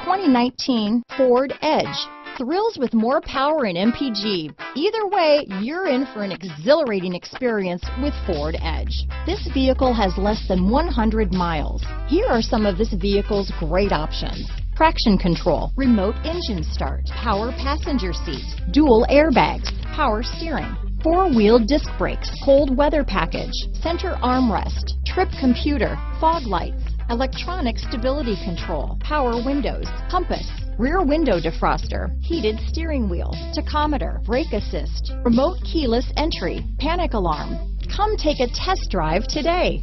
2019 Ford Edge. Thrills with more power and MPG. Either way, you're in for an exhilarating experience with Ford Edge. This vehicle has less than 100 miles. Here are some of this vehicle's great options: traction control, remote engine start, power passenger seat, dual airbags, power steering, four-wheel disc brakes, cold weather package, center armrest, trip computer, fog lights, electronic stability control, power windows, compass, rear window defroster, heated steering wheel, tachometer, brake assist, remote keyless entry, panic alarm. Come take a test drive today.